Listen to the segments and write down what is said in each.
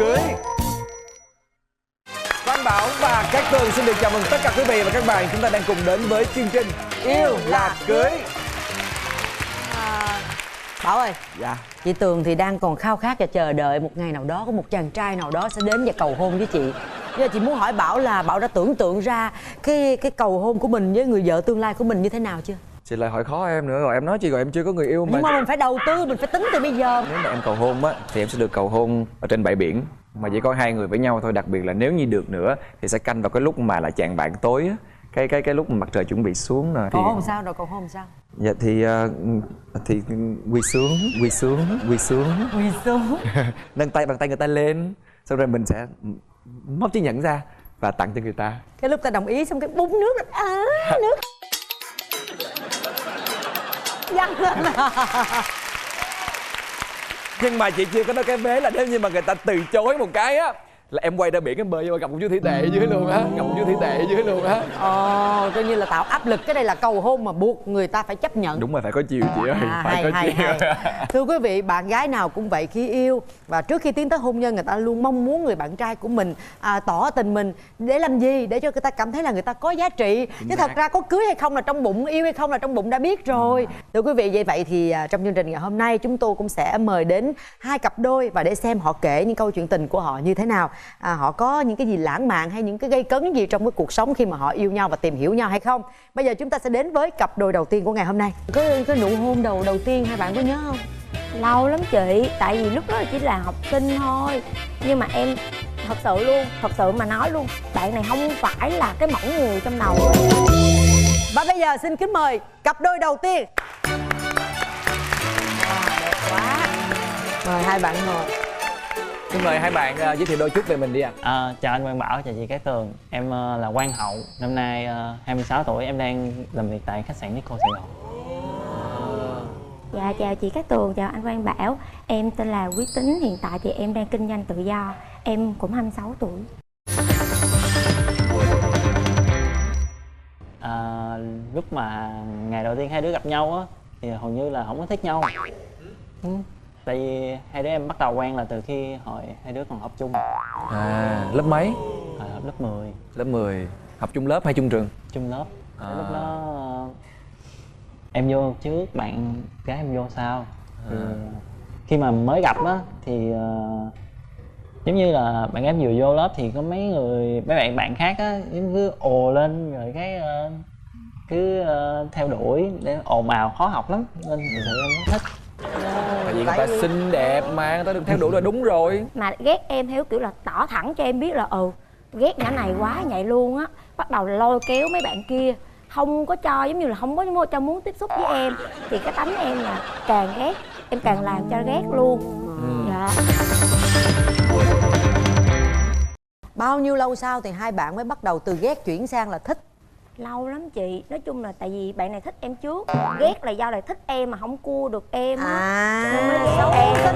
cưới. Văn Bảo và Cát Tường xin được chào mừng tất cả quý vị và các bạn. Chúng ta đang cùng đến với chương trình Yêu Là Cưới. Bảo ơi, Dạ. chị Tường thì đang còn khao khát và chờ đợi một ngày nào đó có một chàng trai nào đó sẽ đến và cầu hôn với chị. Bây giờ chị muốn hỏi Bảo là Bảo đã tưởng tượng ra cái cầu hôn của mình với người vợ tương lai của mình như thế nào chưa? Chị lại hỏi khó em nữa rồi, em nói chị rồi em chưa có người yêu mà. Nhưng mà mình phải đầu tư, mình phải tính từ bây giờ. Nếu mà em cầu hôn á thì em sẽ được cầu hôn ở trên bãi biển mà chỉ có hai người với nhau thôi. Đặc biệt là nếu như được nữa thì sẽ canh vào cái lúc mà là chạng vạng tối á, cái lúc mà mặt trời chuẩn bị xuống rồi. Cầu hôn sao rồi cầu hôn sao? Dạ thì quỳ xuống nâng tay bằng tay người ta lên, xong rồi mình sẽ móc chiếc nhẫn ra và tặng cho người ta. Cái lúc ta đồng ý xong cái búng nước nước văng lên. Nhưng mà chị chưa có nói cái vế là nếu như mà người ta từ chối một cái á là em quay ra biển em bơi vô gặp một chú thủy tệ ở dưới luôn á, gặp một chú thủy tệ ở dưới luôn á. Coi như là tạo áp lực. Cái đây là cầu hôn mà buộc người ta phải chấp nhận. Đúng rồi, phải có chiều chị ơi, phải có chiều. Thưa quý vị, bạn gái nào cũng vậy, khi yêu và trước khi tiến tới hôn nhân, người ta luôn mong muốn người bạn trai của mình tỏ tình mình để làm gì? Để cho người ta cảm thấy là người ta có giá trị. Chứ thật ra có cưới hay không là trong bụng, yêu hay không là trong bụng đã biết rồi. Thưa quý vị, vậy thì trong chương trình ngày hôm nay chúng tôi cũng sẽ mời đến hai cặp đôi và để xem họ kể những câu chuyện tình của họ như thế nào. Họ có những cái gì lãng mạn hay những cái gây cấn gì trong cái cuộc sống khi mà họ yêu nhau và tìm hiểu nhau hay không. Bây giờ chúng ta sẽ đến với cặp đôi đầu tiên của ngày hôm nay. Cái nụ hôn đầu tiên hai bạn có nhớ không? Lâu lắm chị, tại vì lúc đó chỉ là học sinh thôi. Nhưng mà em thật sự luôn, thật sự mà nói luôn, bạn này không phải là cái mẫu người trong đầu. Và bây giờ xin kính mời cặp đôi đầu tiên. Đẹp quá. Mời hai bạn ngồi. Xin mời hai bạn giới thiệu đôi chút về mình đi ạ. Chào anh Quang Bảo, chào chị Cát Tường. Em là Quang Hậu, năm nay 26 tuổi, em đang làm việc tại khách sạn Nico Sài Gòn. Dạ chào chị Cát Tường, chào anh Quang Bảo. Em tên là Quý Tính, hiện tại thì em đang kinh doanh tự do. Em cũng 26 tuổi. Lúc mà ngày đầu tiên hai đứa gặp nhau á thì hầu như là không có thích nhau. Tại vì hai đứa em bắt đầu quen là từ khi hồi hai đứa còn học chung. Lớp mấy? Học lớp 10. Lớp 10. Học chung lớp hay chung trường? Chung lớp. Lúc đó em vô trước, bạn gái em vô sau. Thì khi mà mới gặp á thì giống như là bạn em vừa vô lớp thì có mấy bạn khác á cứ ồ lên rồi cái cứ theo đuổi để ồn ào khó học lắm nên thực sự em không thích. Tại vì người ta xinh đẹp mà người ta được theo đuổi là đúng rồi. Mà ghét em theo kiểu là tỏ thẳng cho em biết là ghét nhỏ này quá vậy luôn á. Bắt đầu lôi kéo mấy bạn kia, không có cho, giống như là không có cho muốn tiếp xúc với em. Thì cái tánh em là càng ghét, em càng làm cho ghét luôn. Dạ. Bao nhiêu lâu sau thì hai bạn mới bắt đầu từ ghét chuyển sang là thích? Lâu lắm chị, nói chung là tại vì bạn này thích em trước, ghét là do là thích em mà không cua được em á. Nên mới ghét em.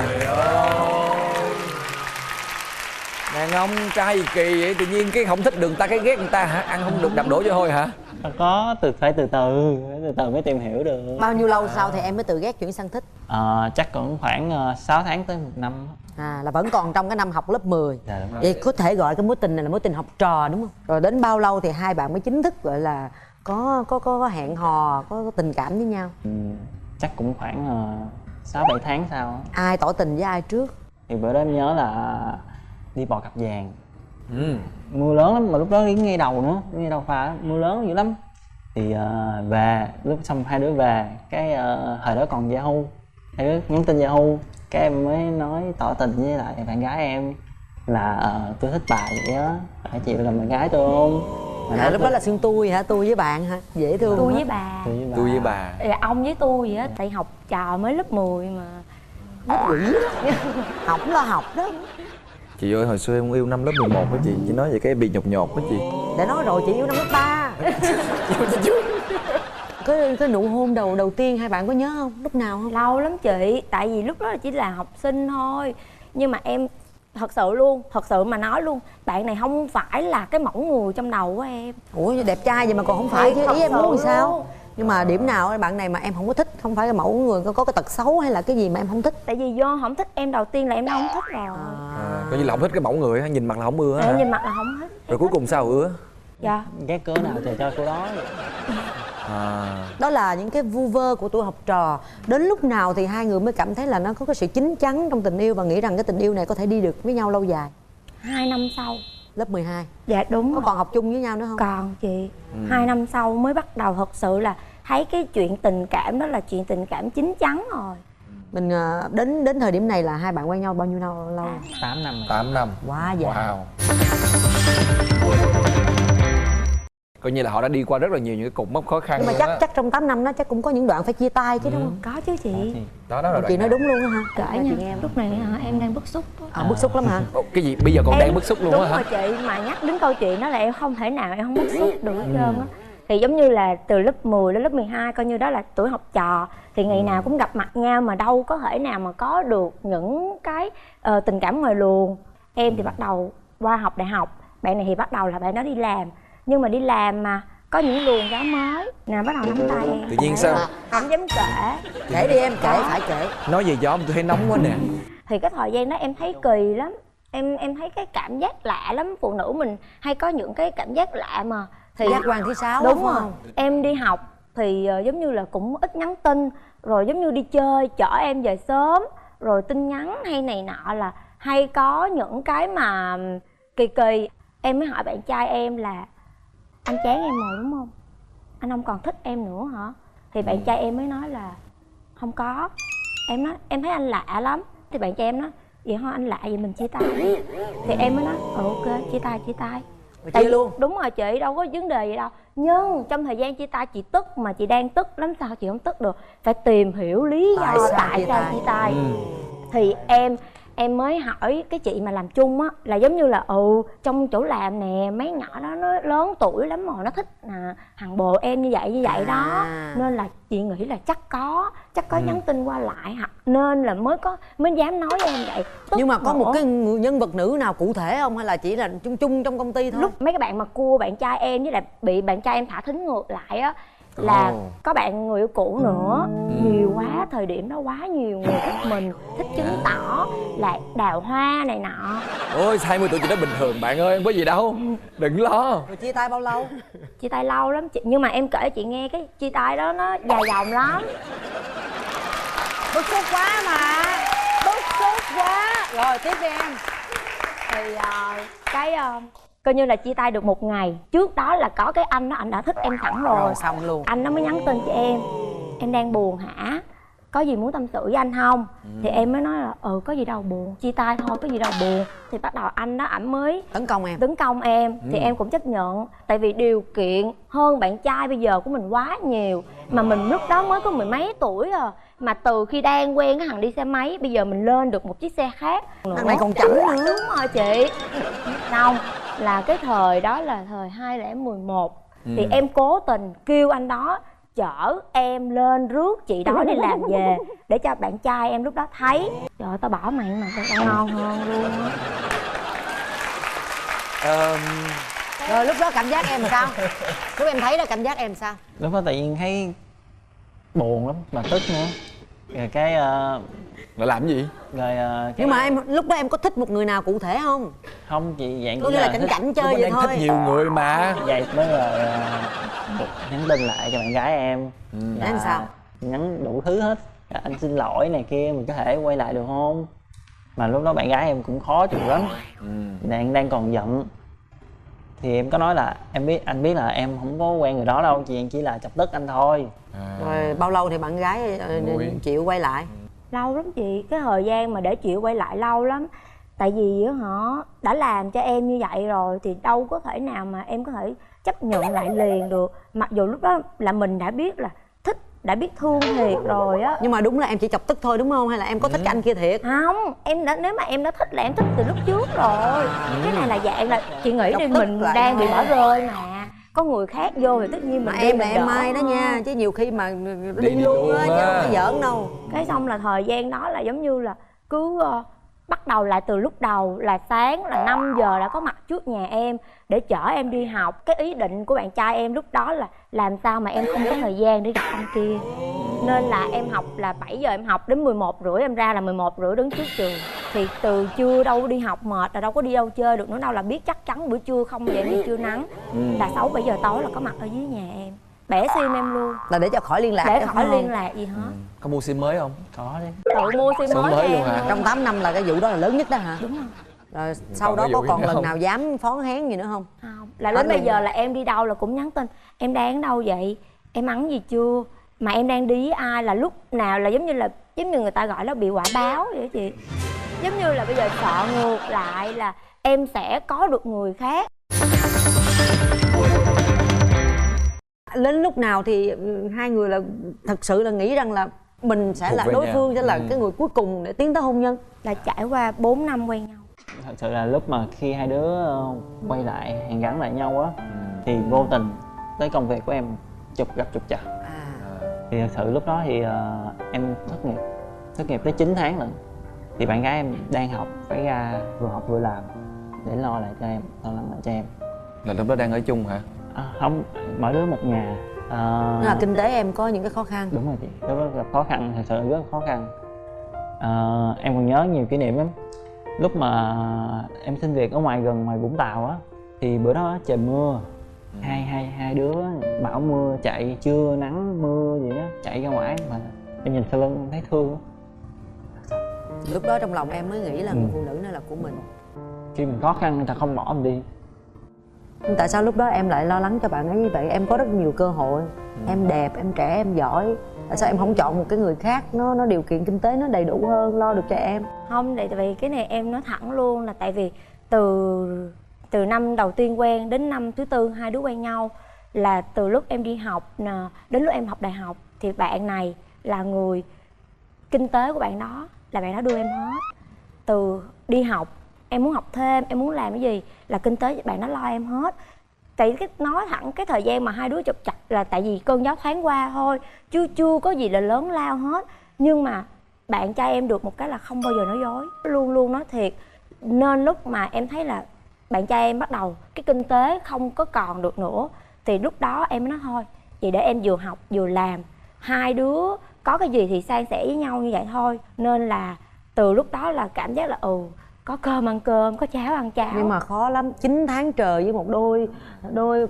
Đàn ông trai gì kỳ vậy, tự nhiên cái không thích được người ta cái ghét người ta hả? Ăn không được đập đổ cho thôi hả? Có phải từ từ mới tìm hiểu được. Bao nhiêu lâu sau thì em mới từ ghét chuyển sang thích? Chắc cũng khoảng 6 tháng tới 1 năm. Là vẫn còn trong cái năm học lớp 10. Dạ, đúng rồi. Vậy có thể gọi cái mối tình này là mối tình học trò đúng không? Rồi đến bao lâu thì hai bạn mới chính thức gọi là có hẹn hò, có tình cảm với nhau? Chắc cũng khoảng 6-7 tháng sau. Ai tỏ tình với ai trước? Thì bữa đó em nhớ là đi bò cặp vàng. Mưa lớn lắm mà lúc đó đến ngay đầu nữa, ngay đầu phà mưa lớn dữ lắm. Thì về lúc xong hai đứa về cái hồi đó còn Yahoo, hai đứa nhắn tin Yahoo, cái em mới nói tỏ tình với lại bạn gái em là tôi thích bà vậy á, phải chịu làm bạn gái tôi không? Lúc đó là xưng tôi hả? Tôi với bạn hả? Dễ thương. Tôi với bà. Tôi với bà. Ông với tôi vậy á, tại học trò mới lớp 10 mà. Nó quỷ đó. Học lo học đó. Chị ơi, hồi xưa em yêu năm lớp 11 đó chị nói về cái bị nhột nhột đó chị. Để nói rồi, chị yêu năm lớp 3. Cái nụ hôn đầu tiên hai bạn có nhớ không? Lúc nào không? Lâu lắm chị, tại vì lúc đó chỉ là học sinh thôi. Nhưng mà em thật sự luôn, thật sự mà nói luôn, bạn này không phải là cái mẫu người trong đầu của em. Ủa đẹp trai vậy mà còn không phải chứ, ý em muốn làm sao? Nhưng mà điểm nào bạn này mà em không có thích? Không phải là mẫu người có cái tật xấu hay là cái gì mà em không thích? Tại vì do không thích em đầu tiên là em đã không thích rồi. Coi như là không thích cái mẫu người á, nhìn mặt là không ưa hả? Nhìn mặt là không thích. Rồi cuối cùng sao ưa? Dạ. Ghét cỡ nào thì cho cô đó. Đó là những cái vu vơ của tuổi học trò. Đến lúc nào thì hai người mới cảm thấy là nó có cái sự chín chắn trong tình yêu và nghĩ rằng cái tình yêu này có thể đi được với nhau lâu dài? 2 năm sau. Lớp 12. Dạ đúng Có rồi. còn học chung với nhau nữa không? Còn chị. 2 năm sau mới bắt đầu thật sự là thấy cái chuyện tình cảm đó là chuyện tình cảm chín chắn rồi. Mình đến thời điểm này là hai bạn quen nhau bao nhiêu lâu? 8 năm rồi. 8 năm. Quá dài. Wow. Coi như là họ đã đi qua rất là nhiều những cái cột mốc khó khăn. Nhưng mà luôn á. chắc trong 8 năm đó chắc cũng có những đoạn phải chia tay chứ đúng không? Có chứ chị. Đó là Chị đoạn nói nào? đúng luôn á hả? Kể nha, lúc này hả, em đang bức xúc á. Bức xúc lắm hả? Ồ, cái gì bây giờ còn đang bức xúc luôn Đúng á hả? rồi chị, mà nhắc đến câu chuyện đó là em không thể nào em không bức xúc được hết trơn á. Thì giống như là từ lớp 10 đến lớp 12 coi như đó là tuổi học trò, thì ngày nào cũng gặp mặt nhau mà đâu có thể nào mà có được những cái tình cảm ngoài luồng. Em thì bắt đầu qua học đại học, bạn này thì bắt đầu là bạn đó đi làm, nhưng mà đi làm mà có những luồng gió mới nè, bắt đầu nắm tay em. Tự nhiên sao? Không dám kể. Kể đi em, kể, phải kể. Nói về gió mà tôi thấy nóng quá nè. Thì cái thời gian đó em thấy kỳ lắm, em thấy cái cảm giác lạ lắm. Phụ nữ mình hay có những cái cảm giác lạ mà. Thì Giác quan thứ 6 đúng phải rồi. không? Em đi học thì giống như là cũng ít nhắn tin, rồi giống như đi chơi chở em về sớm, rồi tin nhắn hay này nọ là hay có những cái mà kỳ kỳ. Em mới hỏi bạn trai em là anh chán em rồi đúng không, anh không còn thích em nữa hả? Thì bạn trai em mới nói là không có. Em nói em thấy anh lạ lắm. Thì bạn trai em nói vậy thôi anh lạ vậy mình chia tay. Thì em mới nói ok chia tay. Chia luôn. Đúng rồi chị, đâu có vấn đề gì đâu. Nhưng trong thời gian chia tay chị tức, mà chị đang tức lắm, sao chị không tức được, phải tìm hiểu lý do tại sao chia tay. Thì em mới hỏi cái chị mà làm chung á, là giống như là trong chỗ làm nè, mấy nhỏ đó nó lớn tuổi lắm rồi, nó thích thằng bồ em như vậy đó, nên là chị nghĩ là chắc có nhắn tin qua lại, nên là mới dám nói với em vậy. Nhưng mà có một cái nhân vật nữ nào cụ thể không, hay là chỉ là chung trong công ty thôi? Lúc mấy cái bạn mà cua bạn trai em với lại bị bạn trai em thả thính ngược lại á, là có bạn người yêu cũ nữa. Nhiều quá, thời điểm đó quá nhiều người thích mình, thích chứng tỏ là đào hoa này nọ. Ôi 20 tuổi chị đó bình thường bạn ơi, không có gì đâu. Đừng lo. Rồi chia tay bao lâu? Chia tay lâu lắm chị, nhưng mà em kể chị nghe cái chia tay đó nó dài dòng lắm. Bức xúc quá mà. Bức xúc quá. Rồi tiếp đi em. Thì coi như là chia tay được 1 ngày. Trước đó là có cái anh đó, anh đã thích em sẵn rồi. Xong luôn. Anh nó mới nhắn tin cho em đang buồn hả, có gì muốn tâm sự với anh không? Thì em mới nói là có gì đâu buồn, chia tay thôi, có gì đâu buồn. Thì bắt đầu anh đó ảnh mới tấn công em. Thì em cũng chấp nhận, tại vì điều kiện hơn bạn trai bây giờ của mình quá nhiều, mà mình lúc đó mới có 10 mấy tuổi à. Mà từ khi đang quen cái thằng đi xe máy, bây giờ mình lên được một chiếc xe khác nữa. Thằng này còn chảnh nữa. Đúng rồi chị. Xong là cái thời đó là thời 2011. Thì em cố tình kêu anh đó chở em lên rước chị đó đi làm về, để cho bạn trai em lúc đó thấy. Trời ơi, tao bỏ mày mà tao ngon hơn luôn á. Rồi lúc đó cảm giác em sao? Lúc em thấy đó cảm giác em sao? Lúc đó tự nhiên thấy buồn lắm mà tức nữa. Rồi cái Là làm gì? rồi Nhưng mà em lúc đó em có thích một người nào cụ thể không? không, chị dạng Có nghĩa là cảnh chơi vậy đang thôi. thích nhiều người mà. vậy mới rồi nhắn tin lại cho bạn gái em. Em sao? Nhắn đủ thứ hết. Anh xin lỗi này kia, mình có thể quay lại được không? Mà lúc đó bạn gái em cũng khó chịu lắm. Đang còn giận. Thì em có nói là anh biết là em không có quen người đó đâu, chị chỉ là chọc tức anh thôi. Rồi bao lâu thì bạn gái chịu quay lại? Lâu lắm chị, cái thời gian mà để chịu quay lại lâu lắm. Tại vì họ đã làm cho em như vậy rồi thì đâu có thể nào mà em có thể chấp nhận lại liền được. Mặc dù lúc đó là mình đã biết là thích, đã biết thương thiệt rồi á. Nhưng mà đúng là em chỉ chọc tức thôi đúng không? Hay là em có thích cái anh kia thiệt? Không, nếu mà em đã thích là em thích từ lúc trước rồi. Cái này là dạng là chị nghĩ đi, mình đang bị bỏ rơi mà. Có người khác vô thì tất nhiên Mà mình em là em mai đó nha, chứ nhiều khi mà đi luôn á, chứ không phải giỡn đâu. Cái xong là thời gian đó là giống như là cứ bắt đầu lại từ lúc đầu là sáng là 5 giờ đã có mặt trước nhà em để chở em đi học. Cái ý định của bạn trai em lúc đó là làm sao mà em không có thời gian để gặp anh kia, nên là em học là 7 giờ em học đến 11 rưỡi em ra, là 11 rưỡi đứng trước trường. Thì từ trưa đâu đi học mệt là đâu có đi đâu chơi được nữa đâu, là biết chắc chắn bữa trưa không về đi trưa nắng là 6-7 giờ tối là có mặt ở dưới nhà em, bẻ sim em luôn, Là để cho khỏi liên lạc. để cho khỏi phải không? liên lạc gì hết. Có mua sim mới không? Có đi. Tự mua sim Sim mới mới cho luôn em hả? luôn. Trong 8 năm là cái vụ đó là lớn nhất đó hả? Đúng rồi. Rồi sau Còn đó cái có vụ còn gì nữa lần không? nào dám phón hén gì nữa không? Không, là Hết đến bây luôn giờ rồi. là em đi đâu là cũng nhắn tin em đang ở đâu vậy, em ăn gì chưa, mà em đang đi với ai, là lúc nào là giống như người ta gọi nó bị quả báo vậy đó chị. Giống như là bây giờ sợ ngược lại là em sẽ có được người khác. Đến lúc nào thì hai người là thật sự là nghĩ rằng là mình sẽ Thuộc là về đối nhau. phương sẽ là cái người cuối cùng để tiến tới hôn nhân? Là trải qua 4 năm quen nhau. Thật sự là lúc mà khi hai đứa quay lại hàn gắn lại nhau á thì vô tình tới công việc của em gặp trục trặc. Thì thật sự lúc đó thì em thất nghiệp tới 9 tháng lận. Thì bạn gái em đang học, phải ra vừa học vừa làm để lo lại cho em, lo lắng lại cho em. Là lúc đó đang ở chung hả? Không, mỗi đứa một nhà. Tức là kinh tế em có những cái khó khăn. Đúng rồi chị, lúc đó gặp khó khăn, thật sự rất là khó khăn. Em còn nhớ nhiều kỷ niệm lắm. Lúc mà em xin việc ở ngoài Vũng Tàu á, thì bữa đó trời mưa, hai đứa bão mưa chạy, trưa nắng mưa gì đó chạy ra ngoài, mà em nhìn sau lưng em thấy thương lắm. Lúc đó trong lòng em mới nghĩ là người phụ nữ này là của mình. Khi mình khó khăn người ta không bỏ mình đi. Nhưng tại sao lúc đó em lại lo lắng cho bạn ấy như vậy? Em có rất nhiều cơ hội, em đẹp, em trẻ, em giỏi. Tại sao em không chọn một cái người khác nó điều kiện kinh tế nó đầy đủ hơn, lo được cho em? Không, tại vì cái này em nói thẳng luôn là tại vì từ năm đầu tiên quen đến năm thứ tư hai đứa quen nhau, là từ lúc em đi học đến lúc em học đại học thì bạn này là người kinh tế của bạn đó là bạn đó đưa em hết. Từ đi học em muốn học thêm, em muốn làm cái gì là kinh tế bạn đó lo em hết. Tại cái nói thẳng cái thời gian mà hai đứa chụp chặt là tại vì cơn gió thoáng qua thôi, chứ chưa có gì là lớn lao hết. Nhưng mà bạn trai em được một cái là không bao giờ nói dối, luôn luôn nói thiệt. Nên lúc mà em thấy là bạn trai em bắt đầu cái kinh tế không có còn được nữa, thì lúc đó em mới nói thôi, vậy để em vừa học vừa làm, hai đứa có cái gì thì san sẻ với nhau như vậy thôi. Nên là từ lúc đó là cảm giác là có cơm ăn cơm, có cháo ăn cháo. Nhưng mà khó lắm, 9 tháng trời với một đôi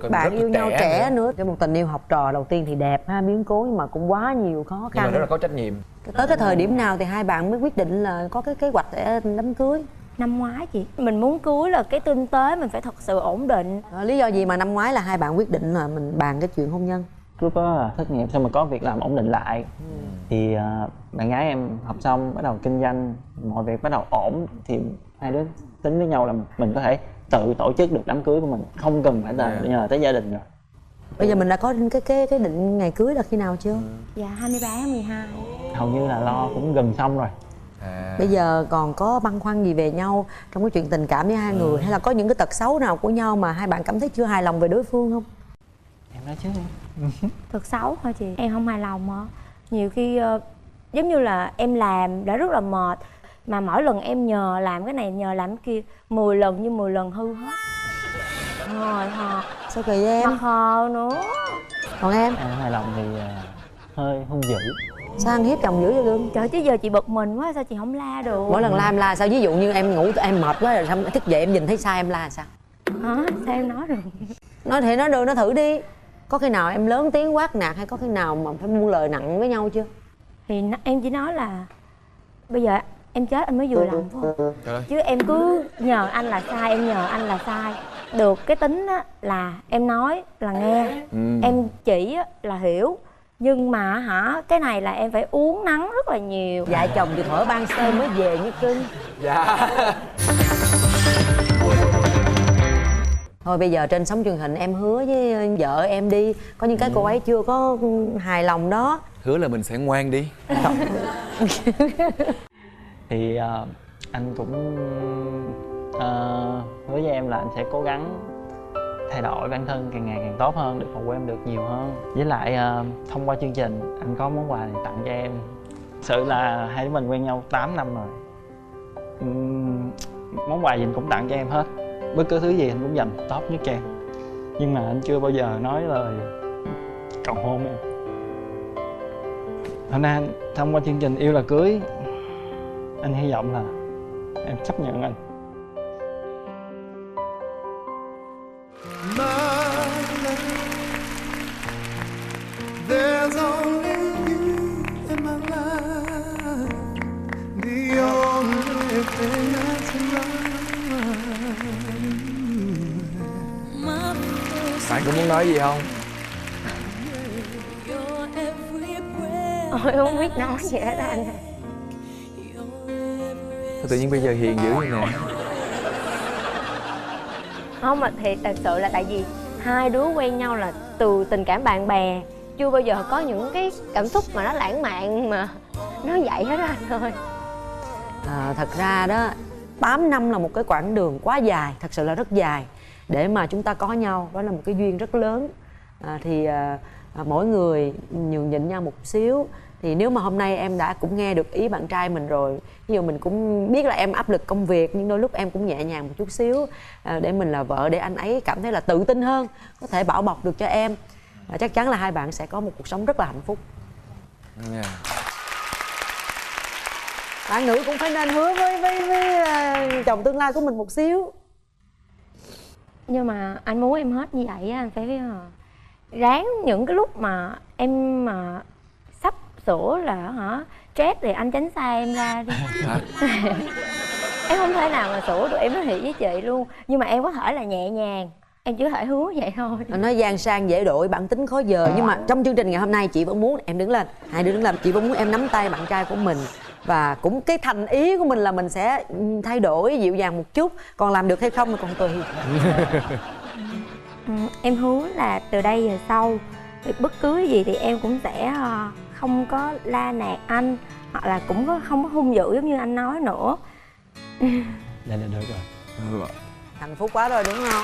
Còn bạn rất là yêu nhau trẻ trẻ nữa. Cái một tình yêu học trò đầu tiên thì đẹp ha, biến cố, nhưng mà cũng quá nhiều khó Nhưng khăn. mà rất là có trách nhiệm. Tới cái thời điểm nào thì hai bạn mới quyết định là có cái kế hoạch để đám cưới? Năm ngoái chị, mình muốn cưới là cái kinh tế mình phải thật sự ổn định. Lý do gì mà năm ngoái là hai bạn quyết định là mình bàn cái chuyện hôn nhân? Lúc đó là thất nghiệp xong mà có việc làm ổn định lại. Thì bạn gái em học xong bắt đầu kinh doanh, mọi việc bắt đầu ổn, thì hai đứa tính với nhau là mình có thể tự tổ chức được đám cưới của mình, không cần phải nhờ tới gia đình rồi. Bây giờ mình đã có cái định ngày cưới là khi nào chưa? Dạ 23/12. Hầu như là lo cũng gần xong rồi. Bây giờ còn có băn khoăn gì về nhau trong cái chuyện tình cảm với hai người, hay là có những cái tật xấu nào của nhau mà hai bạn cảm thấy chưa hài lòng về đối phương không? Em nói trước đi. Thật xấu thôi chị, em không hài lòng á. Nhiều khi giống như là em làm đã rất là mệt, mà mỗi lần em nhờ làm cái này nhờ làm cái kia 10 lần như 10 lần hư hết. Hồi hộp, Sao kỳ với em? mặt hờ nữa. Còn em? Em hài lòng thì hơi hung dữ. Sao ăn hiếp chồng dữ vậy Gương? Trời, chứ giờ chị bực mình quá, sao chị không la được? Mỗi lần la em la sao? Ví dụ như em ngủ em mệt quá rồi xong thức dậy em nhìn thấy sai em la là sao? Hả? Sao em nói được? Nói thì nói được, nói thử đi. Có khi nào em lớn tiếng quát nạt hay có khi nào mà phải buông lời nặng với nhau chưa? Thì em chỉ nói là bây giờ em chết anh mới vừa lòng thôi. Chứ em cứ nhờ anh là sai, em nhờ anh là sai. Được cái tính á, là em nói là nghe, em chỉ á, là hiểu. Nhưng mà cái này là em phải uống nắng rất là nhiều. Vợ chồng thì thở ban sơn mới về như cưng. Dạ. Thôi bây giờ trên sóng truyền hình em hứa với vợ em đi. Có những cái cô ấy chưa có hài lòng đó. Hứa là mình sẽ ngoan đi. Thì anh cũng hứa với em là anh sẽ cố gắng thay đổi bản thân càng ngày càng tốt hơn để phục vụ em được nhiều hơn. Với lại thông qua chương trình anh có món quà này tặng cho em. Thực sự là hai đứa mình quen nhau 8 năm rồi, Món quà gì anh cũng tặng cho em hết, bất cứ thứ gì anh cũng dành tốt nhất cho em. Nhưng mà anh chưa bao giờ nói lời cầu hôn em. Hôm nay thông qua chương trình Yêu Là Cưới, anh hy vọng là em chấp nhận anh. There's only you in my life, the only thing that's Bạn có muốn nói gì không? Ôi không biết nói gì hết anh. Sao tự nhiên bây giờ hiền dữ vậy nè? Không mà thiệt thật sự là tại vì hai đứa quen nhau là từ tình cảm bạn bè, chưa bao giờ có những cái cảm xúc mà nó lãng mạn mà nó vậy hết á anh ơi. Thật ra đó 8 năm là một cái quãng đường quá dài, thật sự là rất dài để mà chúng ta có nhau, đó là một cái duyên rất lớn. Mỗi người nhường nhịn nhau một xíu. Thì nếu mà hôm nay em đã cũng nghe được ý bạn trai mình rồi, ví dụ mình cũng biết là em áp lực công việc, nhưng đôi lúc em cũng nhẹ nhàng một chút xíu để mình là vợ, để anh ấy cảm thấy là tự tin hơn, có thể bảo bọc được cho em. Chắc chắn là hai bạn sẽ có một cuộc sống rất là hạnh phúc. Bạn nữ cũng phải nên hứa với chồng tương lai của mình một xíu. Nhưng mà anh muốn em hết như vậy á, anh phải ráng những cái lúc mà em mà sắp sửa là stress thì anh tránh xa em ra đi. Em không thể nào mà sửa được, em nói thiệt với chị luôn. Nhưng mà em có thể là nhẹ nhàng, em chỉ có thể hứa vậy thôi. Anh nói gian sang dễ đổi, bản tính khó dời. Nhưng mà trong chương trình ngày hôm nay chị vẫn muốn em đứng lên, hai đứa đứng lên, chị vẫn muốn em nắm tay bạn trai của mình. Và cũng cái thành ý của mình là mình sẽ thay đổi dịu dàng một chút. Còn làm được hay không thì còn tùy. Em hứa là từ đây về sau thì bất cứ gì thì em cũng sẽ không có la nạt anh, hoặc là cũng không có hung dữ giống như anh nói nữa. Dạ được rồi. Hạnh phúc quá rồi đúng không?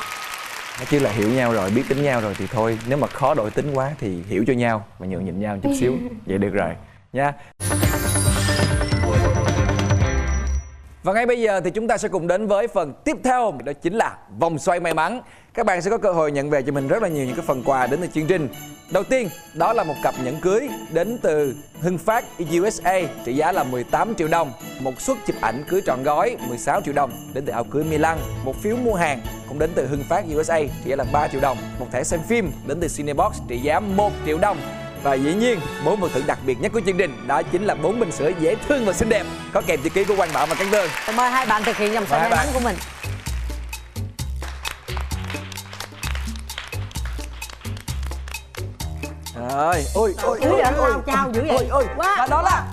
Nói chứ là hiểu nhau rồi, biết tính nhau rồi thì thôi. Nếu mà khó đổi tính quá thì hiểu cho nhau và nhường nhịn nhau chút xíu. Vậy được rồi nha. Và ngay bây giờ thì chúng ta sẽ cùng đến với phần tiếp theo, đó chính là vòng xoay may mắn. Các bạn sẽ có cơ hội nhận về cho mình rất là nhiều những cái phần quà đến từ chương trình. Đầu tiên, đó là một cặp nhẫn cưới đến từ Hưng Phát USA trị giá là 18 triệu đồng. Một suất chụp ảnh cưới trọn gói 16 triệu đồng đến từ áo cưới Milan. Một phiếu mua hàng cũng đến từ Hưng Phát USA trị giá là 3 triệu đồng. Một thẻ xem phim đến từ Cinebox trị giá 1 triệu đồng. Và dĩ nhiên, 4 phần thưởng đặc biệt nhất của chương trình đó chính là 4 bình sữa dễ thương và xinh đẹp có kèm chữ ký của Quang Bảo và Cát Tường. Mời hai bạn thực hiện vòng xoay may mắn của mình. Rồi, ôi Dữ vậy, trao dữ vậy. Quá. Và đó là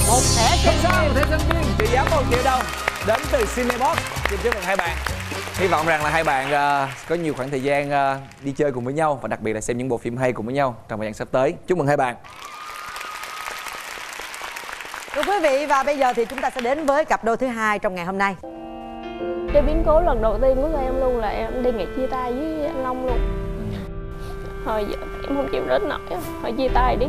một thẻ xem một thẻ sinh viên trị giá 1 triệu đồng đến từ Cinebox. Xin chúc mừng hai bạn. Hy vọng rằng là hai bạn có nhiều khoảng thời gian đi chơi cùng với nhau và đặc biệt là xem những bộ phim hay cùng với nhau trong thời gian sắp tới. Chúc mừng hai bạn. Thưa quý vị, và bây giờ thì chúng ta sẽ đến với cặp đôi thứ hai trong ngày hôm nay. Cái biến cố lần đầu tiên của em luôn là em đi ngày chia tay với anh Long luôn. Thôi giờ em không chịu đến nổi, thôi chia tay đi.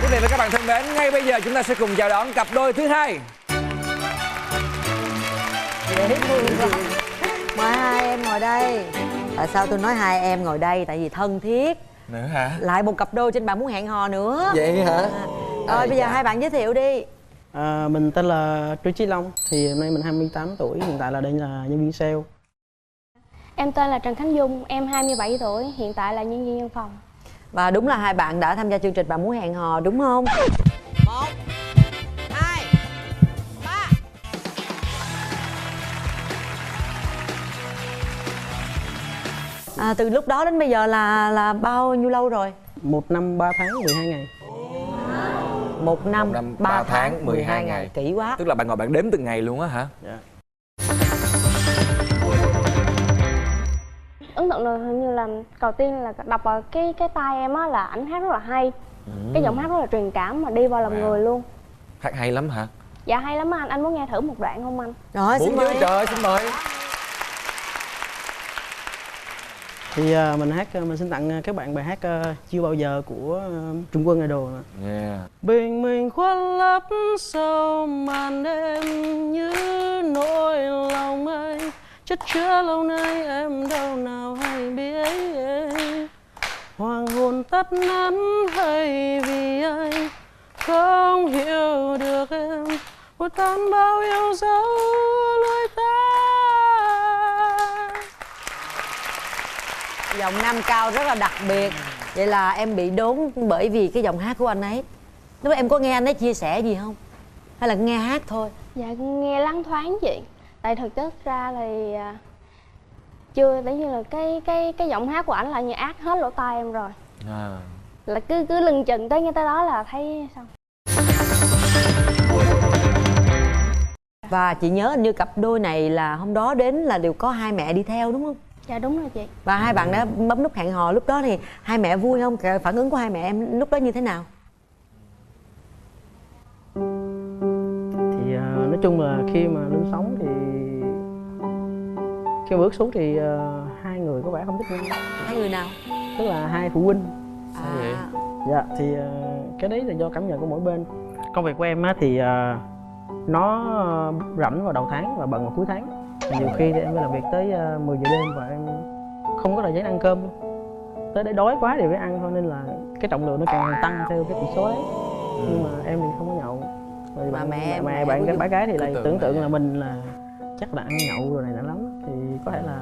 Quý vị và các bạn thân mến, ngay bây giờ chúng ta sẽ cùng chào đón cặp đôi thứ hai. Mời hai em ngồi đây. Tại sao tôi nói hai em ngồi đây? Tại vì thân thiết. Nữa hả? Lại một cặp đôi trên bạn muốn hẹn hò nữa. Vậy hả? Rồi bây giờ hai bạn giới thiệu đi. Mình tên là Trương Chí Long, thì hôm nay mình 28 tuổi, hiện tại là đây là nhân viên sale. Em tên là Trần Khánh Dung, em 27 tuổi, hiện tại là nhân viên văn phòng. Và đúng là hai bạn đã tham gia chương trình Bạn Muốn Hẹn Hò đúng không? 1, 2, 3. Từ lúc đó đến bây giờ là bao nhiêu lâu rồi? 1 năm 3 tháng 12 ngày. 1 năm 3 tháng 12 ngày. Kỹ quá. Tức là bạn ngồi bạn đếm từng ngày luôn á hả? Dạ. Ấn tượng là hình như là đầu tiên là đọc vào cái tai em á là ảnh hát rất là hay. Cái giọng hát rất là truyền cảm mà đi vào lòng người luôn. Hát hay lắm hả? Dạ hay lắm anh muốn nghe thử một đoạn không anh? Rồi xin Muốn mời. chứ, trời ơi, xin mời. Thì mình xin tặng các bạn bài hát Chưa Bao Giờ của Trung Quân Idol. Yeah. Bình minh khuất lấp sau màn đêm như nỗi lòng anh chất chứa lâu nay em đâu nào hay biết. Hoàng hôn tắt nắng hay vì anh không hiểu được em một tan bao yêu dấu lối ta. Giọng nam cao rất là đặc biệt. Vậy là em bị đốn bởi vì cái giọng hát của anh ấy. Lúc em có nghe anh ấy chia sẻ gì không? Hay là nghe hát thôi? Dạ nghe loáng thoáng chị. Tại thực chất ra thì chưa, giống như là cái giọng hát của ảnh là như át hết lỗ tai em rồi. Là cứ lưng chừng tới ngay tới đó là thấy xong. Và chị nhớ như cặp đôi này là hôm đó đến là đều có hai mẹ đi theo đúng không? Dạ đúng rồi chị. Và hai bạn đã bấm nút hẹn hò, lúc đó thì hai mẹ vui không? Phản ứng của hai mẹ em lúc đó như thế nào? Thì nói chung là khi mà lên sóng thì khi mà bước xuống thì hai người có vẻ không thích nhau. Hai người nào? Tức là hai phụ huynh. À, Dạ thì cái đấy là do cảm nhận của mỗi bên. Công việc của em á thì nó rảnh vào đầu tháng và bận vào cuối tháng. Nhiều khi thì em phải làm việc tới 10 giờ đêm và em không có thời gian ăn cơm luôn. Tới đấy đói quá thì phải ăn thôi, nên là cái trọng lượng nó càng tăng theo cái tỷ số đấy. Nhưng mà em thì không có nhậu. Rồi Mà mẹ bạn bác gái thì lại tưởng tượng là mình là chắc là ăn nhậu rồi này nọ lắm, thì có thể là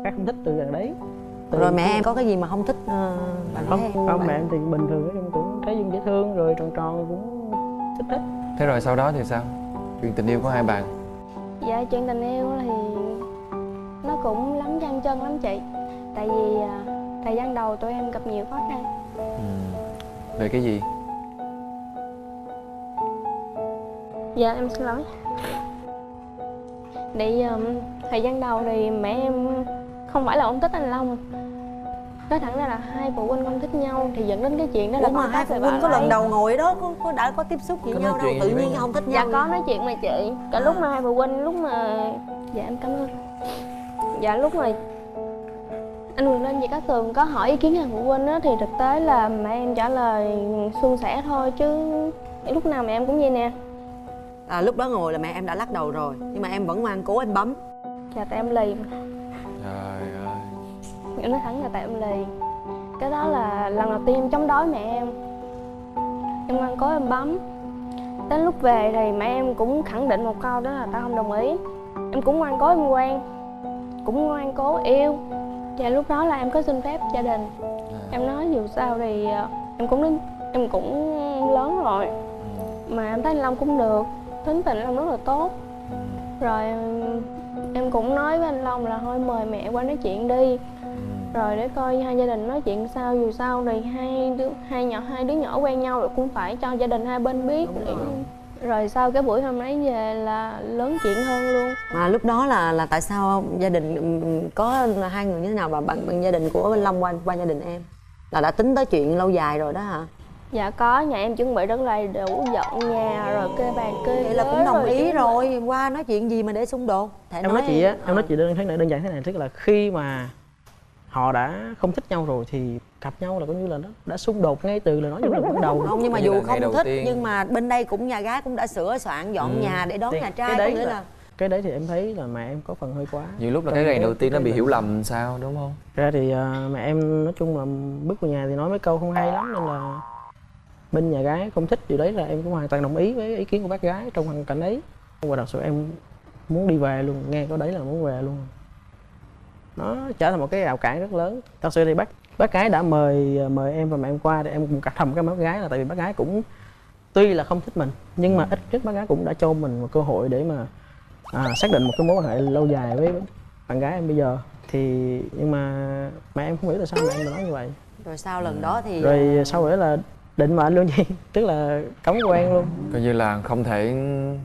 các không thích từ gần đấy. rồi mẹ em có cái gì mà không thích bạn gái em? Không, mẹ em thì bình thường, em cũng thấy Dung dễ thương rồi tròn tròn cũng thích hết. Thế rồi sau đó thì sao? Chuyện tình yêu của hai bạn? Dạ chuyện tình yêu thì nó cũng lắm chân chân lắm chị. Tại vì thời gian đầu tụi em gặp nhiều khó khăn. Về cái gì? Dạ em xin lỗi. Thì thời gian đầu thì mẹ em không phải là không thích anh Long. Nói thẳng ra là hai phụ huynh không thích nhau thì dẫn đến cái chuyện đó là Ủa mà hai phụ huynh có lần đầu ngồi đó có đã có tiếp xúc với Có nhau nói đâu, chuyện tự gì với nhiên nhau? không thích Dạ nhau? có nói chuyện mà chị. Cả lúc mà hai phụ huynh lúc mà dạ em cảm ơn. Dạ lúc mà anh Quyền Linh, chị Cát Tường có hỏi ý kiến hai phụ huynh á thì thực tế là mẹ em trả lời suôn sẻ thôi chứ lúc nào mẹ em cũng vậy nè. Lúc đó ngồi là mẹ em đã lắc đầu rồi nhưng mà em vẫn ngoan cố em bấm. Dạ tại em lì. Trời ơi. Em nói thẳng là tại em lì. Cái đó là lần đầu tiên em chống đối mẹ em. Em ngoan cố em bấm. Đến lúc về thì mẹ em cũng khẳng định một câu đó là tao không đồng ý. Em cũng ngoan cố em quen, cũng ngoan cố yêu. Và lúc đó là em có xin phép gia đình. Em nói dù sao thì em cũng lớn rồi. Mà em thấy anh Long cũng được, tính tình anh Long rất là tốt. Rồi em cũng nói với anh Long là thôi mời mẹ qua nói chuyện đi. Rồi để coi hai gia đình nói chuyện sao, dù sao thì hai đứa nhỏ quen nhau rồi cũng phải cho gia đình hai bên biết. Rồi sau cái buổi hôm ấy về là lớn chuyện hơn luôn. Mà lúc đó là tại sao gia đình có hai người như thế nào, và bạn gia đình của bên Long qua gia đình em là đã tính tới chuyện lâu dài rồi đó hả? Dạ có, nhà em chuẩn bị rất là đủ, dọn nhà rồi kê bàn kê Vậy là cũng đồng ý rồi, qua nói chuyện gì mà để xung đột. Em nói chị á, em nói chị đơn giản thế này, tức là khi mà họ đã không thích nhau rồi thì gặp nhau là coi như là nó đã xung đột ngay từ lời nói trong ban đầu. Không, nhưng mà Như dù là không ngày đầu thích tiên. nhưng mà bên đây cũng nhà gái cũng đã sửa soạn dọn nhà để đón nhà trai, có nghĩa là cái đấy thì em thấy là mẹ em có phần hơi quá. Nhiều lúc là cái ngày đầu tiên nó bị hiểu lầm sao đúng không? Ra thì mẹ em nói chung là bước vào nhà thì nói mấy câu không hay lắm, nên là bên nhà gái không thích điều đấy là em cũng hoàn toàn đồng ý với ý kiến của bác gái trong hoàn cảnh ấy. Và thật sự em muốn đi về luôn, nghe có đấy là muốn về luôn. Nó trở thành một cái rào cản rất lớn. Thật sự thì bác gái đã mời em và mẹ em qua để em cũng cặp thầm cái bác gái, là tại vì bác gái cũng tuy là không thích mình nhưng mà ít nhất bác gái cũng đã cho mình một cơ hội để mà xác định một cái mối quan hệ lâu dài với bạn gái em bây giờ. Thì nhưng mà mẹ em không hiểu tại sao mẹ em lại nói như vậy. rồi sau lần đó thì Rồi sau đấy là định mệnh luôn gì tức là cấm quen luôn. Coi như là không thể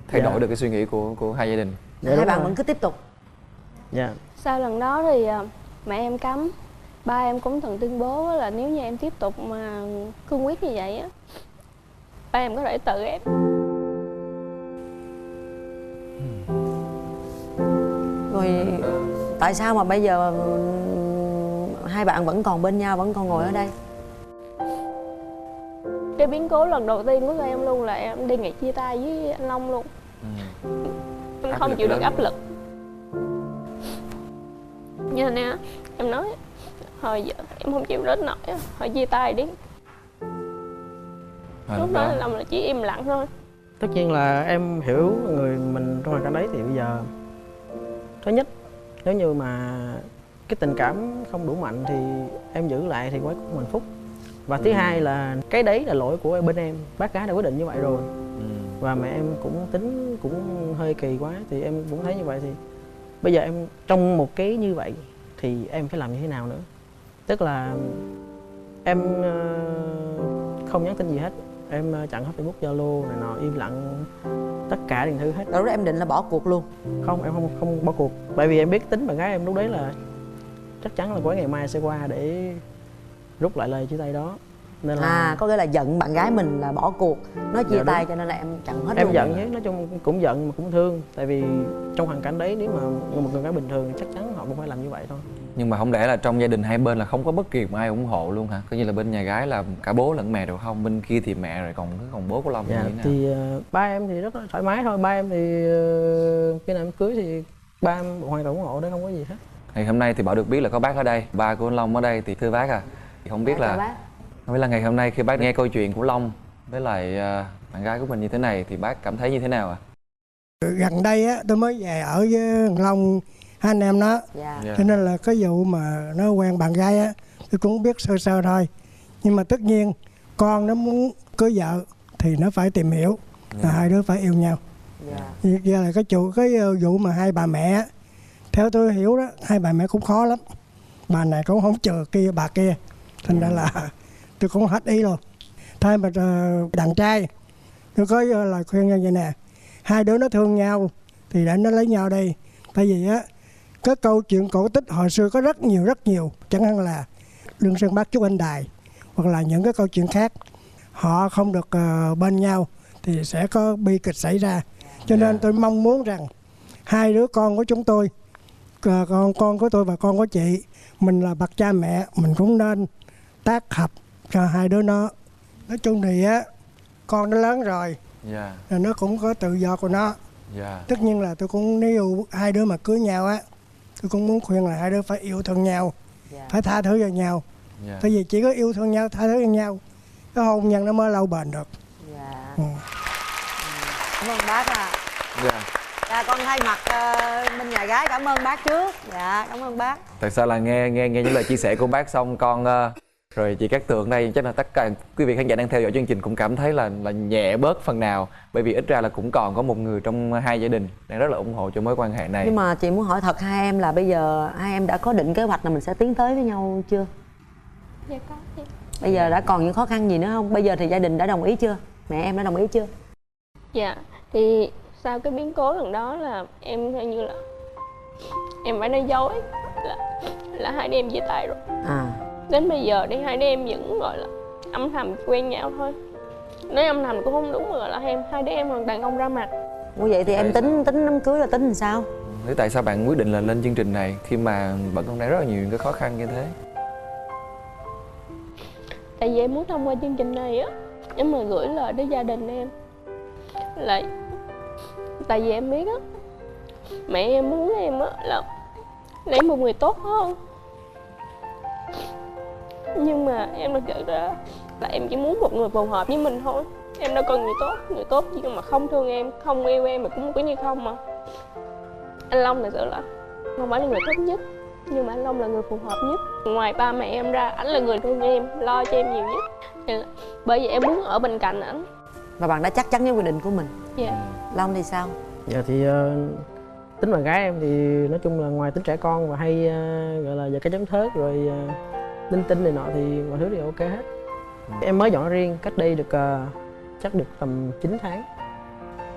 thay đổi được cái suy nghĩ của hai gia đình. hai đúng bạn rồi. vẫn cứ tiếp tục. Dạ. Sau lần đó thì mẹ em cấm. Ba em cũng từng tuyên bố là nếu như em tiếp tục mà cương quyết như vậy á, ba em có thể tự ép. Rồi tại sao mà bây giờ hai bạn vẫn còn bên nhau, vẫn còn ngồi ở đây? Cái biến cố lần đầu tiên của em luôn là em đề nghị chia tay với anh Long luôn. Em không chịu được áp lực. Như nè, em nói hồi giờ em không chịu đến nổi, hồi chia tay đi. Lúc đó Long là chỉ im lặng thôi. Tất nhiên là em hiểu người mình trong hoàn cảnh đấy, thì bây giờ thứ nhất, nếu như mà cái tình cảm không đủ mạnh thì em giữ lại thì quá cũng hạnh phúc. Và thứ hai là cái đấy là lỗi của bên em, bác gái đã quyết định như vậy rồi. Và mẹ em cũng tính cũng hơi kỳ quá, thì em cũng thấy như vậy. Thì bây giờ em trong một cái như vậy thì em phải làm như thế nào nữa? Tức là em không nhắn tin gì hết, em chặn hết Facebook, Zalo này nọ, im lặng tất cả những thứ hết. Lúc đó em định là bỏ cuộc luôn? Không, em không bỏ cuộc. Bởi vì em biết tính bạn gái em lúc đấy là chắc chắn là cuối ngày mai sẽ qua để rút lại lời chia tay đó. Nên là có nghĩa là giận bạn gái mình là bỏ cuộc, nói chia tay, cho nên là em chặn hết em luôn. giận chứ, nói chung cũng giận mà cũng thương. Tại vì trong hoàn cảnh đấy, nếu mà một người gái bình thường chắc chắn họ cũng phải làm như vậy thôi. Nhưng mà không lẽ là trong gia đình hai bên là không có bất kỳ một ai ủng hộ luôn hả? Coi như là bên nhà gái là cả bố lẫn mẹ đều không, bên kia thì mẹ rồi còn bố của Long như thế nào? Thì ba em thì rất là thoải mái thôi. Ba em thì khi nào em cưới thì ba em hoàn toàn ủng hộ đấy, không có gì hết. Ngày hôm nay thì Bảo được biết là có bác ở đây, ba của anh Long ở đây, thì thưa bác thì không biết là ngày hôm nay khi bác nghe câu chuyện của Long với lại bạn gái của mình như thế này thì bác cảm thấy như thế nào ạ? Gần đây á tôi mới về ở với thằng Long, hai anh em nó, cho nên là cái vụ mà nó quen bạn gái á tôi cũng biết sơ sơ thôi. Nhưng mà tất nhiên con nó muốn cưới vợ thì nó phải tìm hiểu, là hai đứa phải yêu nhau. Giờ là cái vụ mà hai bà mẹ, theo tôi hiểu đó, hai bà mẹ cũng khó lắm. Bà này cũng không chờ kia bà kia, thành ra là tôi cũng hết ý luôn. Thay mà đàn trai tôi có lời khuyên như vậy nè, hai đứa nó thương nhau thì để nó lấy nhau đi. Tại vì á cái câu chuyện cổ tích hồi xưa có rất nhiều, chẳng hạn là Lương Sơn Bát Chúc Anh Đài hoặc là những cái câu chuyện khác, họ không được bên nhau thì sẽ có bi kịch xảy ra. Cho nên tôi mong muốn rằng hai đứa con của chúng tôi, con của tôi và con của chị, mình là bậc cha mẹ, mình cũng nên tác hợp cho hai đứa nó. Nói chung thì á con nó lớn rồi, rồi nó cũng có tự do của nó. Tất nhiên là tôi cũng, nếu hai đứa mà cưới nhau á, tôi cũng muốn khuyên là hai đứa phải yêu thương nhau, phải tha thứ cho nhau. Tại vì chỉ có yêu thương nhau, tha thứ cho nhau, cái hôn nhân nó mới lâu bền được. Cảm ơn bác con thay mặt bên nhà gái cảm ơn bác trước. Cảm ơn bác. Thật sự là nghe những lời chia sẻ của bác xong con rồi chị Cát Tường đây, chắc là tất cả quý vị khán giả đang theo dõi chương trình cũng cảm thấy là nhẹ bớt phần nào, bởi vì ít ra là cũng còn có một người trong hai gia đình đang rất là ủng hộ cho mối quan hệ này. Nhưng mà chị muốn hỏi thật hai em là bây giờ hai em đã có định kế hoạch là mình sẽ tiến tới với nhau chưa? Dạ có chị. Bây giờ đã còn những khó khăn gì nữa không? Bây giờ thì gia đình đã đồng ý chưa? Mẹ em đã đồng ý chưa? Dạ, thì sau cái biến cố lần đó là em theo như là em phải nói dối là hai đứa em chia tay rồi. Đến bây giờ thì hai đứa em vẫn gọi là âm thầm quen nhau thôi. Nói âm thầm cũng không đúng, mà gọi là hai đứa em hoàn toàn không ra mặt. Ủa vậy thì em tính đám cưới là tính làm sao? Thế tại sao bạn quyết định là lên chương trình này khi mà bạn còn đang rất là nhiều cái khó khăn như thế? Tại vì em muốn thông qua chương trình này á, em mà gửi lời đến gia đình em là tại vì em biết á, mẹ em muốn em á là lấy một người tốt hơn. Nhưng mà em đã kể ra là em chỉ muốn một người phù hợp với mình thôi. Em đâu cần người tốt nhưng mà không thương em, không yêu em mà cũng cứ như không mà. Anh Long thật sự là không phải là người tốt nhất, nhưng mà anh Long là người phù hợp nhất. Ngoài ba mẹ em ra, ảnh là người thương em, lo cho em nhiều nhất. Bởi vì em muốn ở bên cạnh ảnh. Và bạn đã chắc chắn với quyết định của mình. Long thì sao? Dạ thì tính bạn gái em thì nói chung là ngoài tính trẻ con và hay gọi là giờ cái chấm thớt rồi linh tinh này nọ thì mọi thứ đều ok hết. Em mới dọn riêng cách đây được chắc được tầm 9 tháng,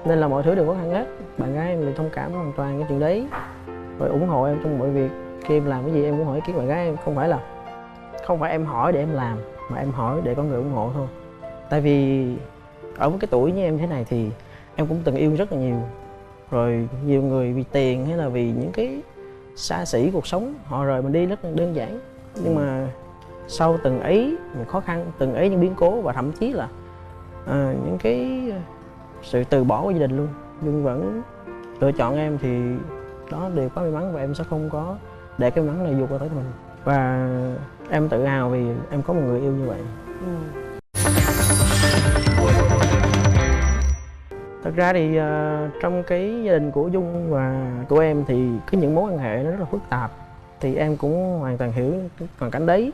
nên là mọi thứ đều khó khăn hết. Bạn gái em thì thông cảm hoàn toàn cái chuyện đấy, rồi ủng hộ em trong mọi việc. Khi em làm cái gì em cũng hỏi ý kiến bạn gái em, không phải em hỏi để em làm, mà em hỏi để có người ủng hộ thôi. Tại vì ở một cái tuổi như em thế này thì em cũng từng yêu rất là nhiều, rồi nhiều người vì tiền hay là vì những cái xa xỉ cuộc sống họ rời mình đi rất là đơn giản. Nhưng mà sau từng ấy những khó khăn, từng ấy những biến cố và thậm chí là những cái sự từ bỏ của gia đình luôn, Dung vẫn lựa chọn em, thì đó đều có may mắn và em sẽ không có để cái may mắn này vượt qua tới mình. Và em tự hào vì em có một người yêu như vậy. Thật ra thì trong cái gia đình của Dung và của em thì có những mối quan hệ nó rất là phức tạp. Thì em cũng hoàn toàn hiểu cái hoàn cảnh đấy.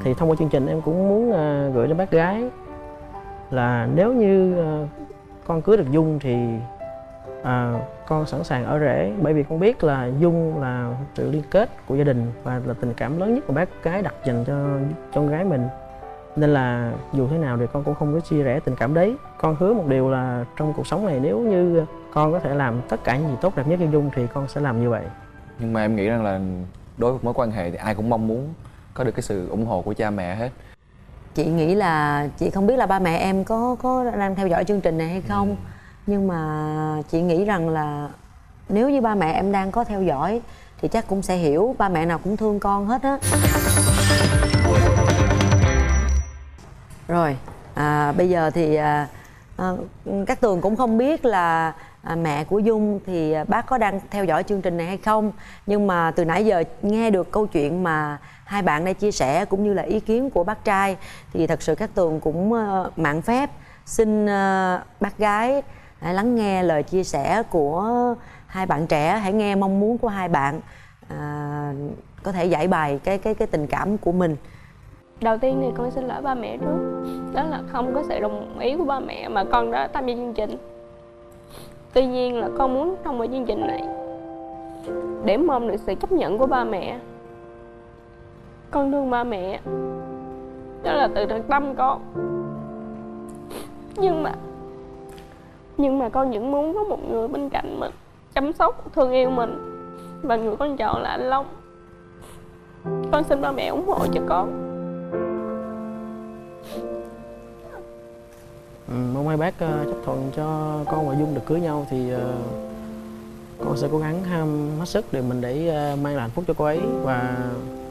Thì thông qua chương trình em cũng muốn gửi đến bác gái là nếu như con cưới được Dung thì con sẵn sàng ở rể, bởi vì con biết là Dung là sự liên kết của gia đình và là tình cảm lớn nhất của bác gái đặt dành cho con gái mình. Nên là dù thế nào thì con cũng không có chia rẽ tình cảm đấy. Con hứa một điều là trong cuộc sống này nếu như con có thể làm tất cả những gì tốt đẹp nhất cho Dung thì con sẽ làm như vậy. Nhưng mà em nghĩ rằng là đối với mối quan hệ thì ai cũng mong muốn có được cái sự ủng hộ của cha mẹ hết. Chị nghĩ là chị không biết là ba mẹ em có đang theo dõi chương trình này hay không. Nhưng mà chị nghĩ rằng là nếu như ba mẹ em đang có theo dõi thì chắc cũng sẽ hiểu, ba mẹ nào cũng thương con hết á. Rồi, bây giờ thì các Tường cũng không biết là mẹ của Dung thì bác có đang theo dõi chương trình này hay không. Nhưng mà từ nãy giờ nghe được câu chuyện mà hai bạn đây chia sẻ cũng như là ý kiến của bác trai, thì thật sự các Tường cũng mạn phép xin bác gái hãy lắng nghe lời chia sẻ của hai bạn trẻ, hãy nghe mong muốn của hai bạn, có thể giải bày cái tình cảm của mình. Đầu tiên thì con xin lỗi ba mẹ trước. Đó là không có sự đồng ý của ba mẹ mà con đã tham gia chương trình. Tuy nhiên là con muốn thông qua chương trình này để mong được sự chấp nhận của ba mẹ. Con thương ba mẹ, đó là từ thật tâm con. Nhưng mà con vẫn muốn có một người bên cạnh mình, chăm sóc, thương yêu mình. Và người con chọn là anh Long. Con xin ba mẹ ủng hộ cho con. Mong hai bác chấp thuận cho con và Dung được cưới nhau thì con sẽ cố gắng hết sức để mình mang lại hạnh phúc cho cô ấy, và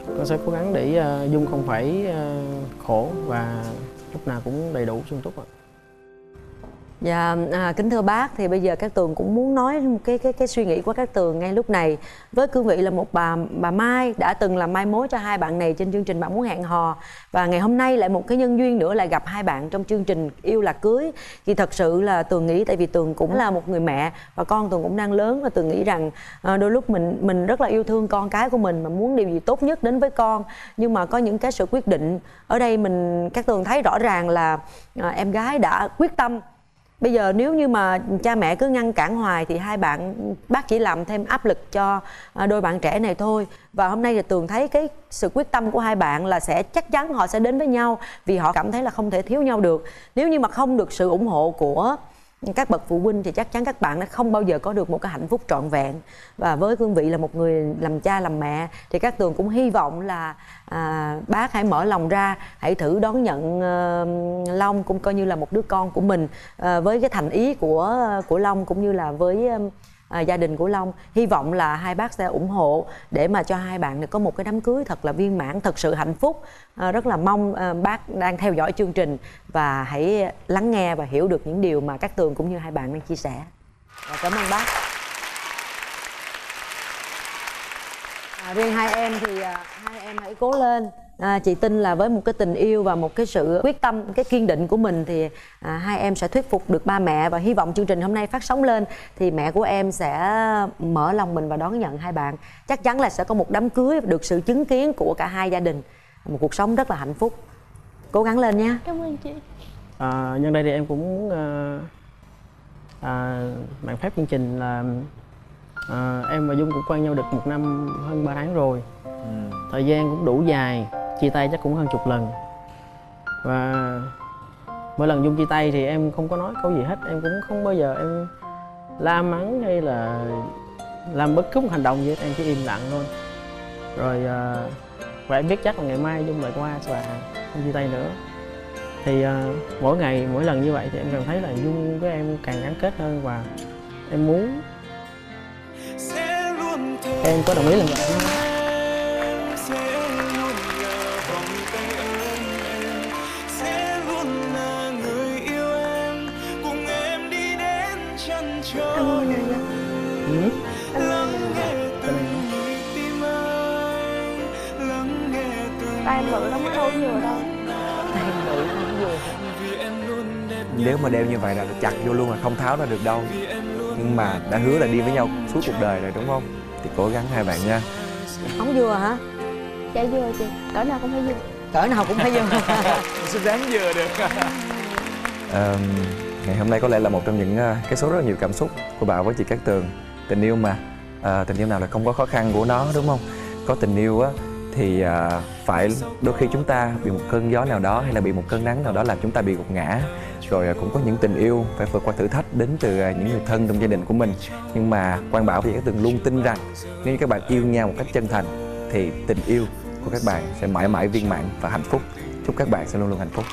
con sẽ cố gắng để Dung không phải khổ và lúc nào cũng đầy đủ sung túc ạ. Dạ, kính thưa bác, thì bây giờ các Tường cũng muốn nói một cái suy nghĩ của các Tường ngay lúc này. Với cương vị là một bà Mai đã từng làm mai mối cho hai bạn này trên chương trình Bạn Muốn Hẹn Hò, và ngày hôm nay lại một cái nhân duyên nữa lại gặp hai bạn trong chương trình Yêu Là Cưới, thì thật sự là Tường nghĩ, tại vì Tường cũng là một người mẹ và con Tường cũng đang lớn, và Tường nghĩ rằng đôi lúc mình rất là yêu thương con cái của mình mà muốn điều gì tốt nhất đến với con, nhưng mà có những cái sự quyết định ở đây các Tường thấy rõ ràng là em gái đã quyết tâm. Bây giờ nếu như mà cha mẹ cứ ngăn cản hoài thì bác chỉ làm thêm áp lực cho đôi bạn trẻ này thôi. Và hôm nay thì Tường thấy cái sự quyết tâm của hai bạn là chắc chắn họ sẽ đến với nhau, vì họ cảm thấy là không thể thiếu nhau được. Nếu như mà không được sự ủng hộ của các bậc phụ huynh thì chắc chắn các bạn đã không bao giờ có được một cái hạnh phúc trọn vẹn. Và với cương vị là một người làm cha làm mẹ thì các Tường cũng hy vọng là bác hãy mở lòng ra, hãy thử đón nhận Long cũng coi như là một đứa con của mình, với cái thành ý của Long cũng như là với gia đình của Long. Hy vọng là hai bác sẽ ủng hộ để mà cho hai bạn này có một cái đám cưới thật là viên mãn, thật sự hạnh phúc. Rất là mong bác đang theo dõi chương trình và hãy lắng nghe và hiểu được những điều mà các Tường cũng như hai bạn đang chia sẻ. Cảm ơn bác. Riêng hai em thì hai em hãy cố lên. Chị tin là với một cái tình yêu và một cái sự quyết tâm, cái kiên định của mình thì hai em sẽ thuyết phục được ba mẹ, và hy vọng chương trình hôm nay phát sóng lên thì mẹ của em sẽ mở lòng mình và đón nhận hai bạn. Chắc chắn là sẽ có một đám cưới được sự chứng kiến của cả hai gia đình, một cuộc sống rất là hạnh phúc. Cố gắng lên nha. Cảm ơn chị. Nhân đây thì em cũng muốn mạn phép chương trình là em và Dung cũng quen nhau được 1 năm hơn 3 tháng rồi. Thời gian cũng đủ dài, chia tay chắc cũng hơn 10 lần. Và mỗi lần Dung chia tay thì em không có nói câu gì hết. Em cũng không bao giờ em la mắng hay là làm bất cứ một hành động gì hết. Em chỉ im lặng thôi. Rồi và em biết chắc là ngày mai Dung lại qua và không chia tay nữa. Thì mỗi ngày, mỗi lần như vậy thì em cảm thấy là Dung với em càng gắn kết hơn, và em muốn em có đồng ý lần nữa. Ừ. Tay em bự lắm, đâu có vừa đâu. Nếu mà đeo như vậy là chặt vô luôn, là không tháo ra được đâu. Nhưng mà đã hứa là đi với nhau suốt cuộc đời rồi đúng không? Thì cố gắng hai bạn nha. Không vừa hả? Dạ vừa chị, cỡ nào cũng phải vừa. Cỡ nào cũng phải vừa. Sẽ ráng vừa được. Ngày hôm nay có lẽ là một trong những cái số rất là nhiều cảm xúc của Bảo với chị Cát Tường. Tình yêu mà, tình yêu nào là không có khó khăn của nó đúng không? Có tình yêu á thì phải đôi khi chúng ta bị một cơn gió nào đó hay là bị một cơn nắng nào đó làm chúng ta bị gục ngã. Rồi cũng có những tình yêu phải vượt qua thử thách đến từ những người thân trong gia đình của mình. Nhưng mà Quang Bảo và Cát Tường luôn tin rằng nếu như các bạn yêu nhau một cách chân thành thì tình yêu của các bạn sẽ mãi mãi viên mãn và hạnh phúc. Chúc các bạn sẽ luôn luôn hạnh phúc.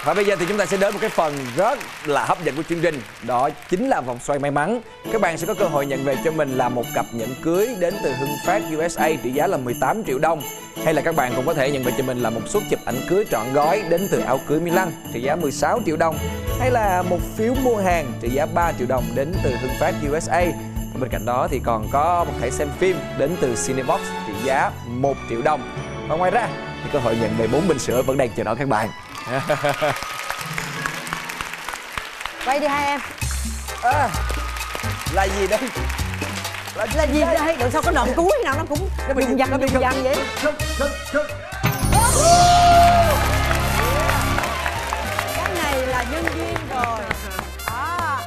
Và bây giờ thì chúng ta sẽ đến một cái phần rất là hấp dẫn của chương trình. Đó chính là vòng xoay may mắn. Các bạn sẽ có cơ hội nhận về cho mình là một cặp nhẫn cưới đến từ Hưng Phát USA trị giá là 18 triệu đồng. Hay là các bạn cũng có thể nhận về cho mình là một suất chụp ảnh cưới trọn gói đến từ áo cưới Milan trị giá 16 triệu đồng. Hay là một phiếu mua hàng trị giá 3 triệu đồng đến từ Hưng Phát USA. Và bên cạnh đó thì còn có một thẻ xem phim đến từ Cinebox trị giá 1 triệu đồng. Và ngoài ra thì cơ hội nhận về 4 bình sữa vẫn đang chờ đón các bạn. Quay đi hai em. Là gì đây? Là gì đây? Đằng sau có đoạn cuối nào nó cũng dùng dằn vậy. Cái này là nhân viên rồi.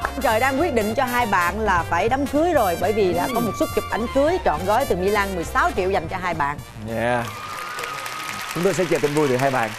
Ông trời đang quyết định cho hai bạn là phải đám cưới rồi, bởi vì đã có một suất chụp ảnh cưới trọn gói từ Milan 16 triệu dành cho hai bạn. Chúng tôi sẽ chờ tin vui từ hai bạn.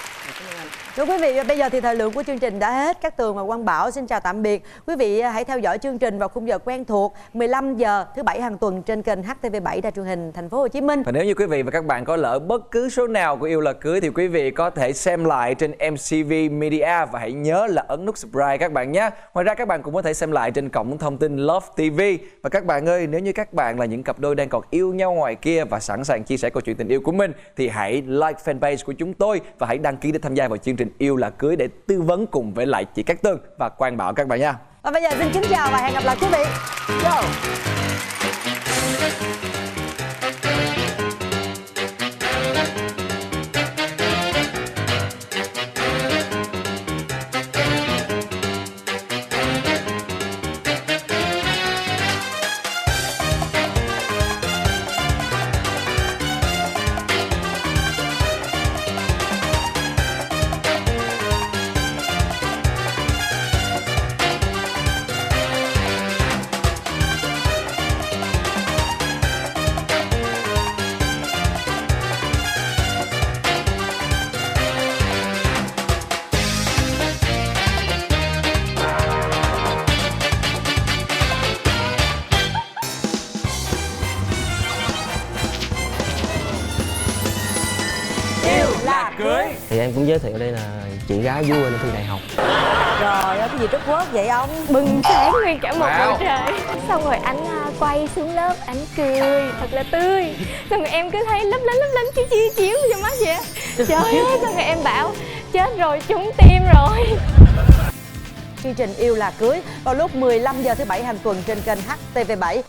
Thưa quý vị, bây giờ thì thời lượng của chương trình đã hết. Cát Tường và Quang Bảo xin chào tạm biệt. Quý vị hãy theo dõi chương trình vào khung giờ quen thuộc 15 giờ thứ Bảy hàng tuần trên kênh HTV7 Đài truyền hình Thành phố Hồ Chí Minh. Và nếu như quý vị và các bạn có lỡ bất cứ số nào của Yêu Là Cưới thì quý vị có thể xem lại trên MCV Media và hãy nhớ là ấn nút subscribe các bạn nhé. Ngoài ra các bạn cũng có thể xem lại trên cổng thông tin Love TV. Và các bạn ơi, nếu như các bạn là những cặp đôi đang còn yêu nhau ngoài kia và sẵn sàng chia sẻ câu chuyện tình yêu của mình thì hãy like fanpage của chúng tôi và hãy đăng ký để tham gia vào chương trình Yêu Là Cưới để tư vấn cùng với lại chị Cát Tường và Quang Bảo các bạn nha. Và bây giờ xin kính chào và hẹn gặp lại quý vị. Yo. Thì em cũng giới thiệu đây là chị gái vua lên thi đại học. Trời ơi, cái gì trất quớt vậy ông? Bừng sáng nguyên cả một bầu trời. Xong rồi anh quay xuống lớp, anh cười thật là tươi. Xong rồi em cứ thấy lấp lánh chiếu cho mắt vậy. Trời ơi, xong rồi em bảo chết rồi, trúng tim rồi. Chương trình Yêu Là Cưới vào lúc 15 giờ thứ Bảy hàng tuần trên kênh HTV7.